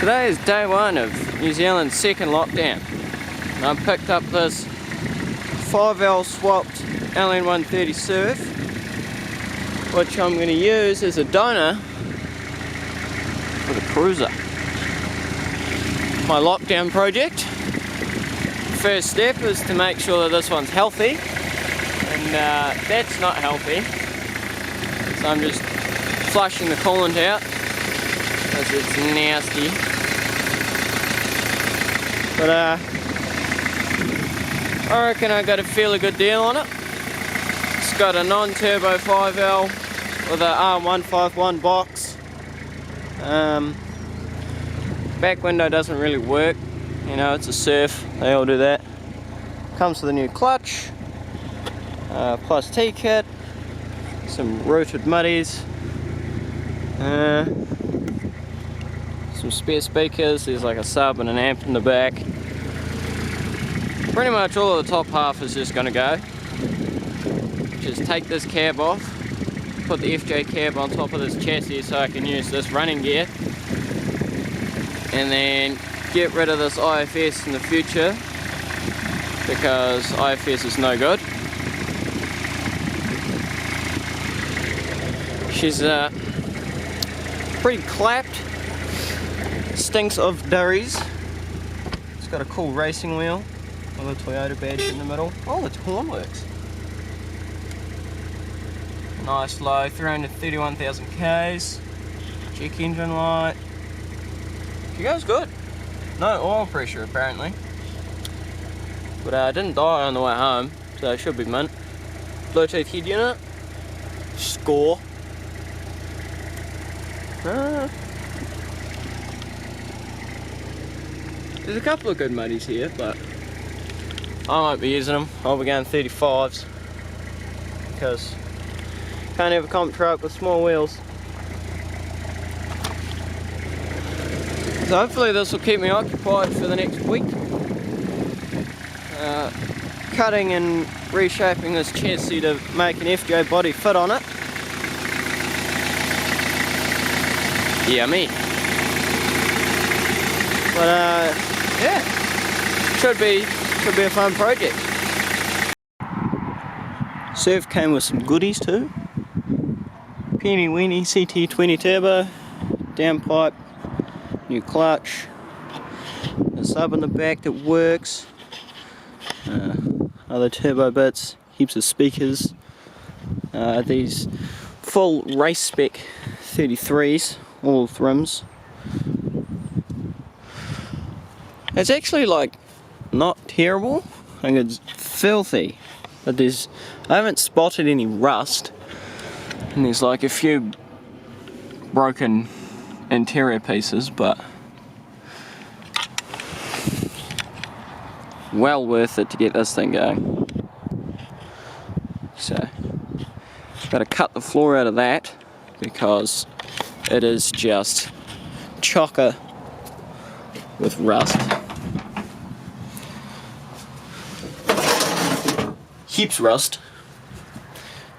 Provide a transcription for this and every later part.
Today is day one of New Zealand's second lockdown. And I picked up this 5L swapped ln130 surf, which I'm going to use as a donor for the cruiser. My lockdown project. First step is to make sure that this one's healthy, and that's not healthy. So I'm just flushing the coolant out because it's nasty. But I reckon I got a fairly good deal on it. It's got a non-turbo 5L with a ln151 box. Back window doesn't really work. You know, it's a surf, they all do that. Comes with a new clutch, plus T-kit, some rooted muddies, some spare speakers. There's like a sub and an amp in the back. Pretty much all of the top half is just going to go. Just take this cab off, put the FJ cab on top of this chassis so I can use this running gear, and then get rid of this IFS in the future because IFS is no good. She's pretty clapped, stinks of durries. It's got a cool racing wheel with a Toyota badge in the middle. Oh, its horn works. Nice low, 331,000 Ks. Check engine light. She goes good. No oil pressure apparently. But I didn't die on the way home, so it should be mint. Bluetooth head unit. Score. There's a couple of good muddies here, but I won't be using them. I'll be going 35s because can't have a comp truck with small wheels. So hopefully this will keep me occupied for the next week. Cutting and reshaping this chassis to make an FJ body fit on it. Yummy. But yeah, should be a fun project. Surf came with some goodies too. Peeny weeny CT20 turbo, downpipe, new clutch, a sub in the back that works, other turbo bits, heaps of speakers, these full race spec 33s, all with rims. It's actually like not terrible. I think it's filthy, but I haven't spotted any rust, and there's like a few broken interior pieces, but well worth it to get this thing going. So got to cut the floor out of that because it is just chocker with rust. Heaps rust.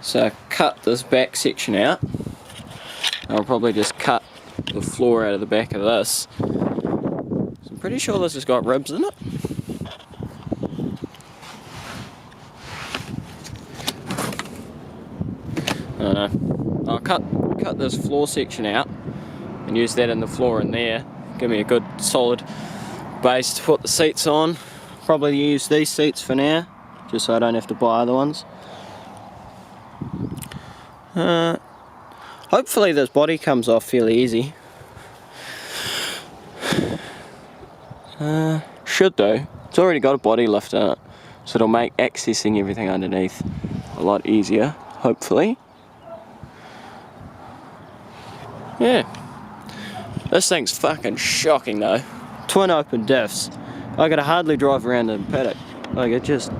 So cut this back section out. I'll probably just cut the floor out of the back of this. So I'm pretty sure this has got ribs in it. I don't know. I'll cut this floor section out and use that in the floor in there. Give me a good solid base to put the seats on. Probably use these seats for now, just so I don't have to buy other ones. Hopefully this body comes off fairly easy. Should though. It's already got a body lift in it, so it'll make accessing everything underneath a lot easier, hopefully. Yeah. This thing's fucking shocking though. Twin open diffs. I gotta hardly drive around the paddock. Like it just...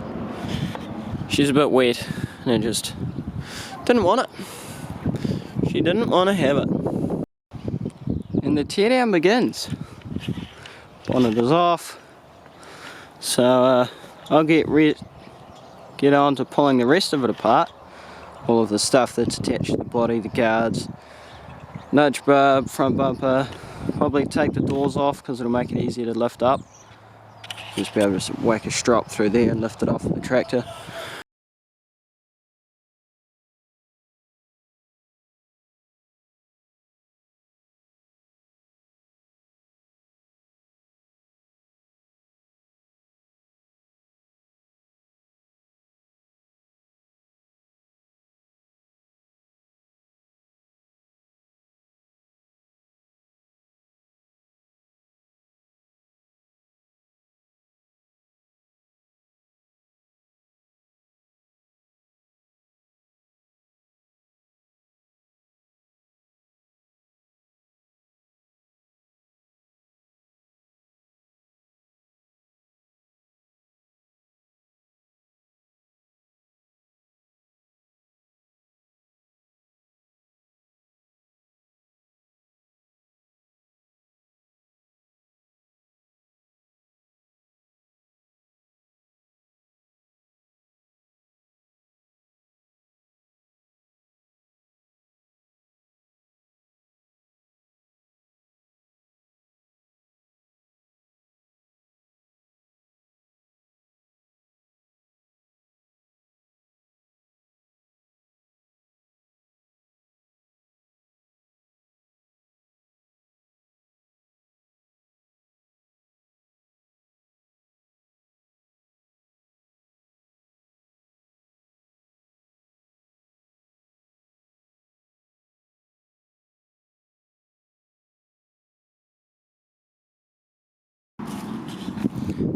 She's a bit wet and it just didn't want it. She didn't want to have it. And the teardown begins. Bonnet is off. So I'll get on to pulling the rest of it apart. All of the stuff that's attached to the body, the guards, nudge bar, front bumper, probably take the doors off because it'll make it easier to lift up. Just be able to whack a strop through there and lift it off with the tractor.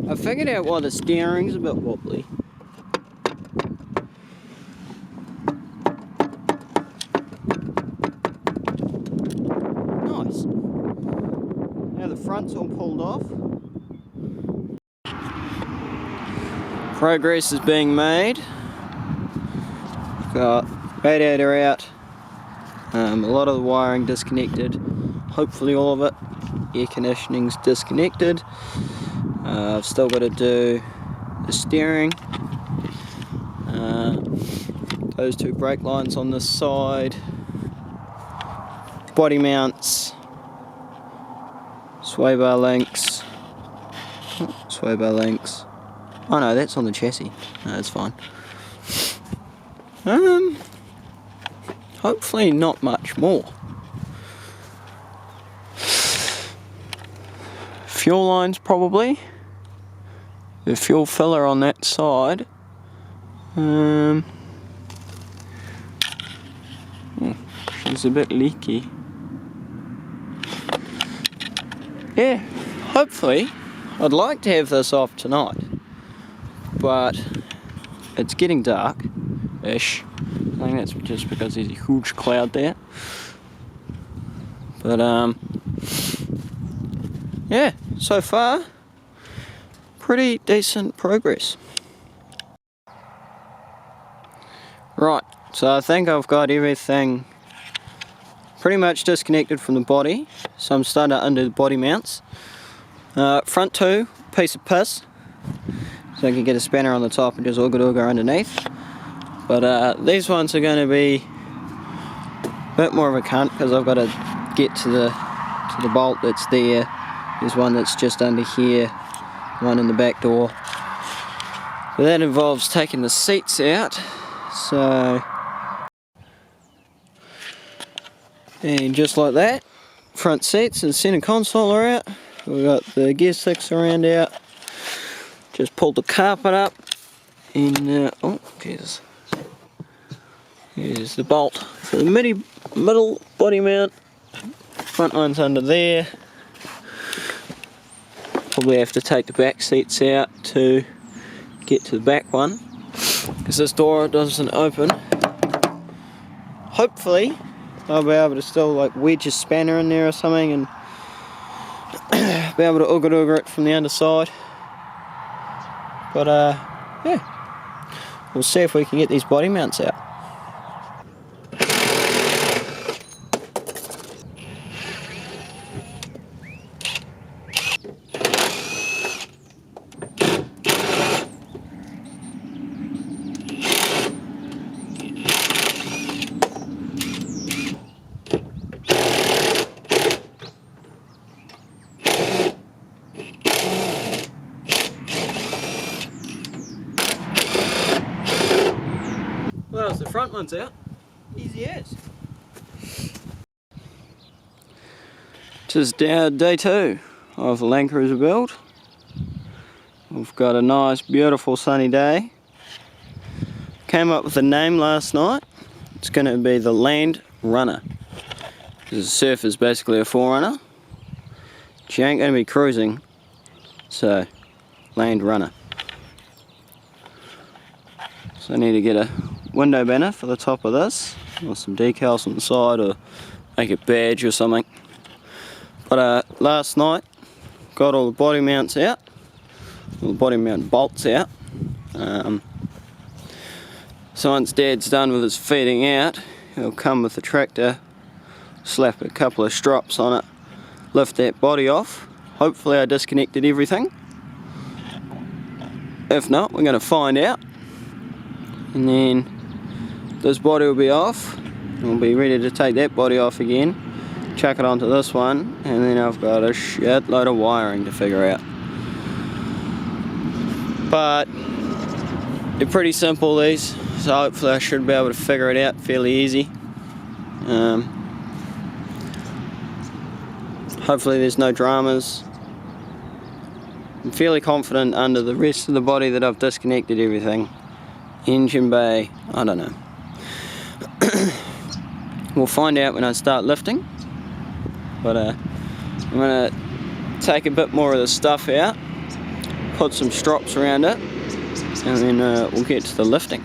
I figured out why the steering's a bit wobbly. Nice. Now the front's all pulled off. Progress is being made. Got radiator out. A lot of the wiring disconnected. Hopefully all of it. Air conditioning's disconnected. I've still got to do the steering. Those two brake lines on this side. Body mounts. Sway bar links. Sway bar links. Oh no, that's on the chassis. No, that's fine. Hopefully not much more. Fuel lines probably. The fuel filler on that side. It's a bit leaky. Yeah, hopefully. I'd like to have this off tonight, but it's getting dark-ish. I think that's just because there's a huge cloud there. But yeah, so far, pretty decent progress. Right, so I think I've got everything pretty much disconnected from the body, so I'm starting to undo the body mounts. Front two, piece of piss, so I can get a spanner on the top and just ooga underneath. But these ones are going to be a bit more of a cunt because I've got to get to the bolt that's there. There's one that's just under here, one in the back door. But that involves taking the seats out. So, and just like that, front seats and center console are out. We've got the gear 6 around out. Just pulled the carpet up, and oh, Jesus. Here's the bolt for the middle body mount. Front line's under there. Probably have to take the back seats out to get to the back one, because this door doesn't open. Hopefully I'll be able to still like wedge a spanner in there or something and be able to ooga it from the underside. But yeah, we'll see if we can get these body mounts out. one's out. Easy as. Just day 2 of the Landrunner Build. We've got a nice, beautiful sunny day. Came up with a name last night. It's going to be the Landrunner. Because the surf is basically a 4Runner. She ain't going to be cruising, so Landrunner. So I need to get a window banner for the top of this, or some decals on the side, or make a badge or something. But last night, got all the body mounts out, all the body mount bolts out. So once Dad's done with his feeding out, he'll come with the tractor, slap a couple of strops on it, lift that body off. Hopefully I disconnected everything. If not, we're going to find out. And then this body will be off. We'll be ready to take that body off again, chuck it onto this one, and then I've got a shitload of wiring to figure out. But they're pretty simple, these, so hopefully I should be able to figure it out fairly easy. Hopefully there's no dramas. I'm fairly confident under the rest of the body that I've disconnected everything. Engine bay, I don't know. We'll find out when I start lifting. But I'm going to take a bit more of the stuff out, put some strops around it, and then we'll get to the lifting.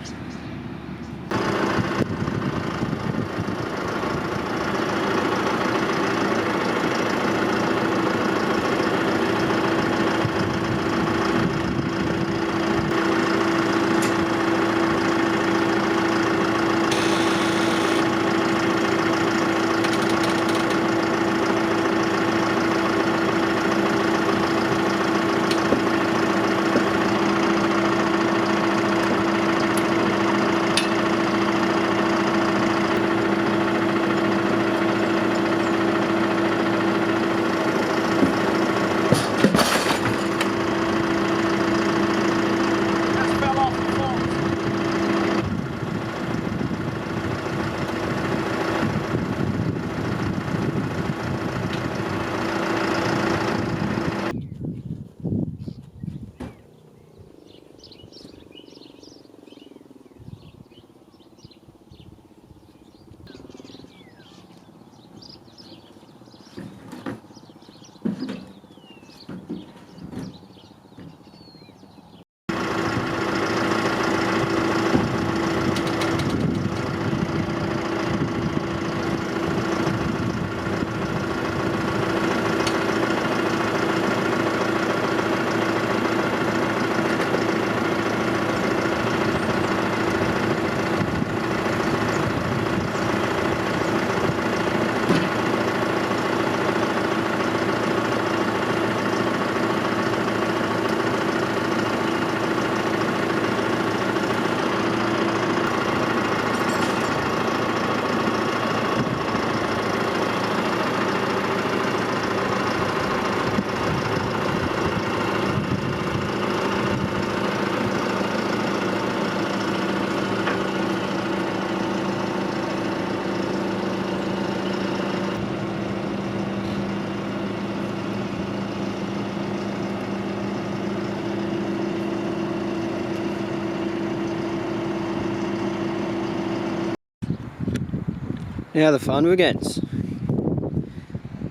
Now the fun begins.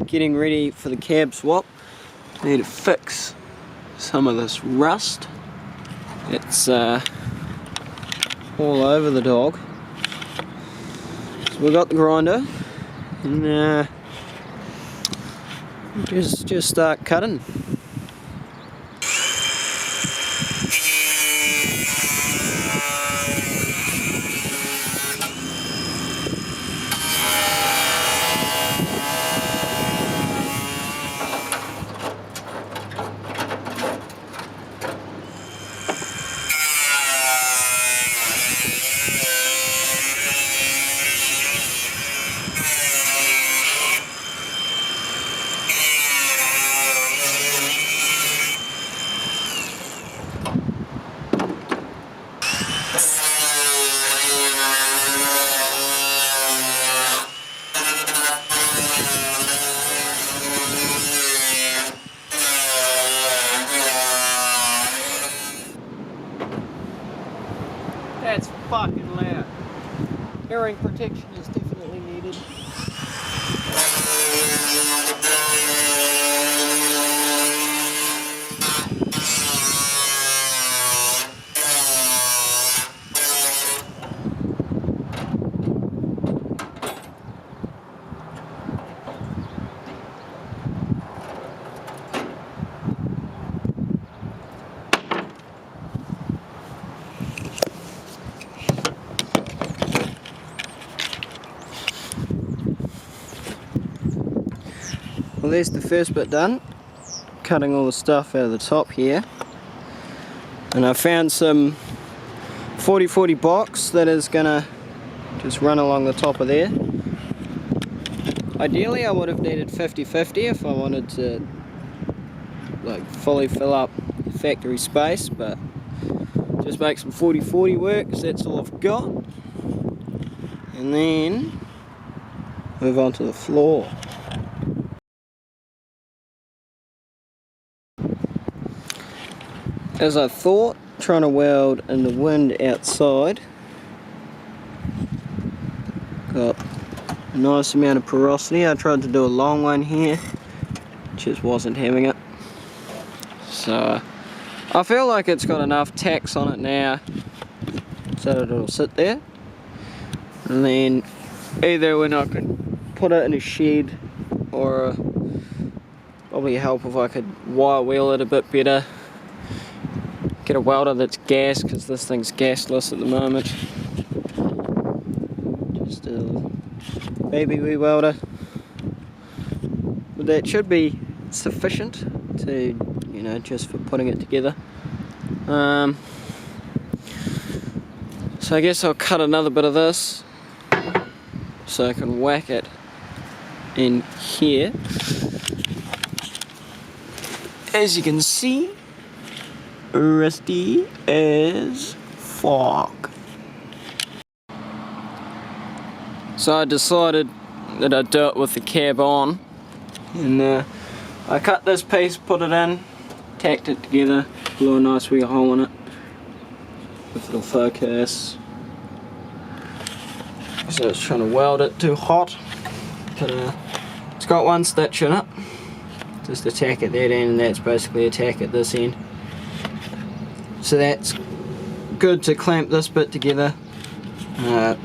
Getting ready for the cab swap. Need to fix some of this rust. It's all over the dog. So we got the grinder and just start cutting. bearing protection is definitely needed. Well, there's the first bit done, cutting all the stuff out of the top here, and I found some 40/40 box that is gonna just run along the top of there. Ideally I would have needed 50/50 if I wanted to like fully fill up the factory space, but just make some 40/40 work because that's all I've got, and then move on to the floor. As I thought, trying to weld in the wind outside, got a nice amount of porosity. I tried to do a long one here, just wasn't having it. So I feel like it's got enough tacks on it now so that it'll sit there. And then either when I could put it in a shed, or probably help if I could wire wheel it a bit better. Get a welder that's gas, because this thing's gasless at the moment. Just a baby wee welder. But that should be sufficient to, you know, just for putting it together. So I guess I'll cut another bit of this so I can whack it in here. As you can see, rusty as fuck. So I decided that I'd do it with the cab on, and I cut this piece, put it in, tacked it together, blew a nice wee hole in it. If it'll focus. So it's trying to weld it too hot, but it's got one stitch in it, just a tack at that end, and that's basically a tack at this end. So that's good to clamp this bit together.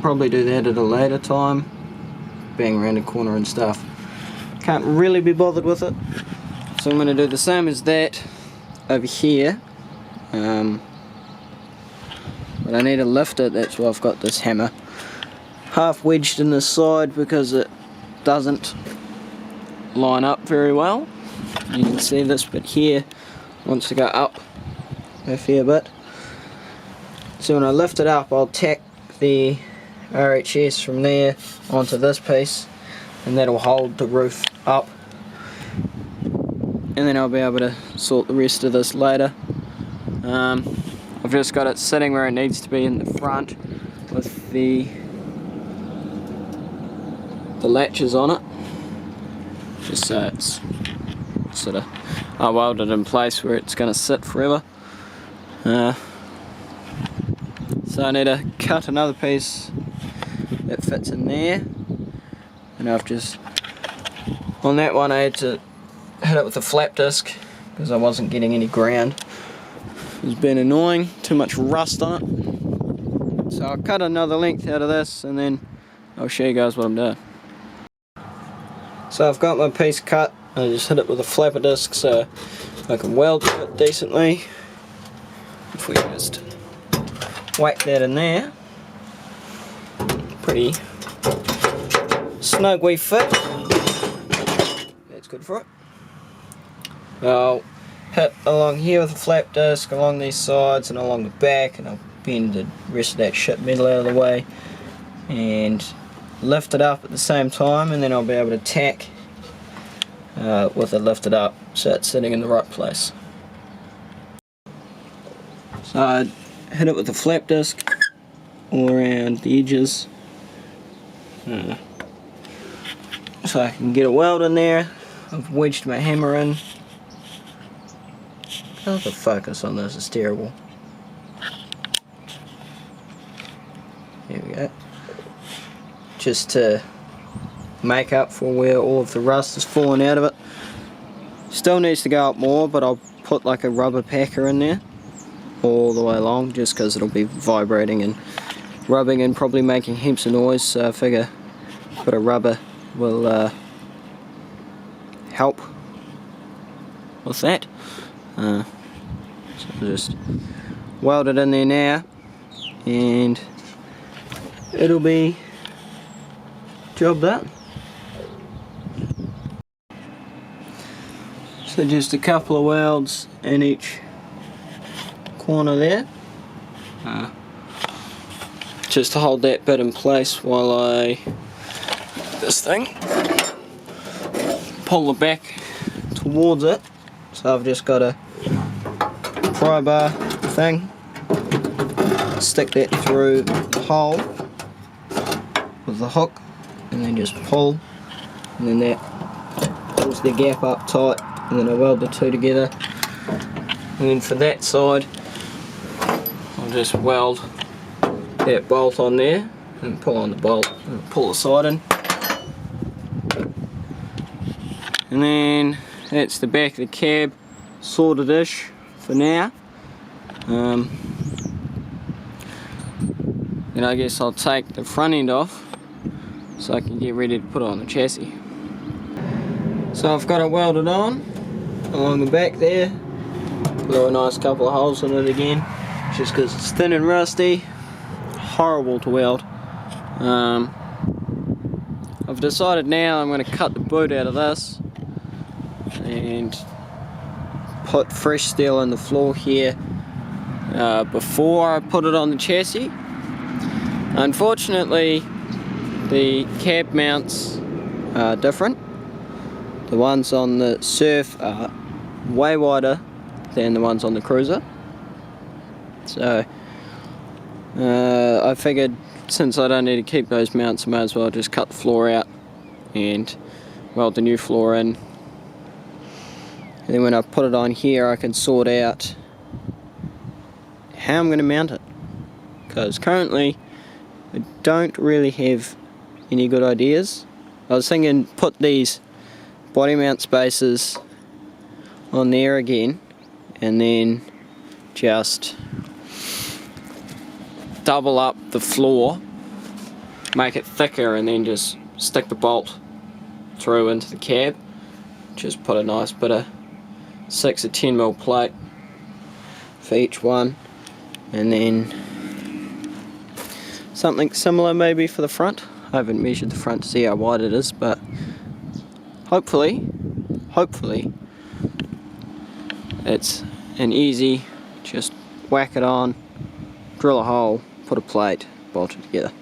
Probably do that at a later time, bang around the corner and stuff. Can't really be bothered with it, so I'm going to do the same as that over here. But I need to lift it, that's why I've got this hammer half wedged in the side, because it doesn't line up very well. You can see this bit here wants to go up a fair bit. So when I lift it up, I'll tack the RHS from there onto this piece, and that'll hold the roof up, and then I'll be able to sort the rest of this later. I've just got it sitting where it needs to be in the front with the latches on it, just so it's sort of welded in place where it's going to sit forever. So I need to cut another piece that fits in there, and I've just, on that one I had to hit it with a flap disc because I wasn't getting any ground. It's been annoying, too much rust on it. So I'll cut another length out of this, and then I'll show you guys what I'm doing. So I've got my piece cut, I just hit it with a flapper disc so I can weld it decently. If we just whack that in there, pretty snug wee fit, that's good for it. I'll hit along here with a flap disc, along these sides and along the back, and I'll bend the rest of that shit metal out of the way and lift it up at the same time, and then I'll be able to tack with it lifted up so it's sitting in the right place. So I hit it with a flap disc all around the edges so I can get a weld in there. I've wedged my hammer in. Oh, the focus on this is terrible. There we go. just to make up for where all of the rust has fallen out of it. Still needs to go up more, but I'll put like a rubber packer in there all the way along, just because it'll be vibrating and rubbing and probably making heaps of noise, so I figure a bit of rubber will help with that. So I'll just weld it in there now, and it'll be job done. So just a couple of welds in each corner there, just to hold that bit in place while I this thing, pull the back towards it. So I've just got a pry bar thing, stick that through the hole with the hook, and then just pull, and then that pulls the gap up tight, and then I weld the two together. And then for that side, I'll just weld that bolt on there and pull on the bolt and pull the side in. And then that's the back of the cab sorted-ish for now. And I guess I'll take the front end off so I can get ready to put it on the chassis. So I've got it welded on along the back there. Got a nice couple of holes in it again, just because it's thin and rusty. Horrible to weld. I've decided now I'm going to cut the boot out of this and put fresh steel in the floor here before I put it on the chassis. Unfortunately, the cab mounts are different. The ones on the Surf are way wider than the ones on the Cruiser. So I figured, since I don't need to keep those mounts, I might as well just cut the floor out and weld the new floor in. And then when I put it on here, I can sort out how I'm going to mount it, because currently I don't really have any good ideas. I was thinking put these body mount spacers on there again, and then just double up the floor, make it thicker, and then just stick the bolt through into the cab. Just put a nice bit of 6 or 10mm plate for each one, and then something similar maybe for the front. I haven't measured the front to see how wide it is, but hopefully it's an easy, just whack it on, drill a hole, put a plate, bolt it together.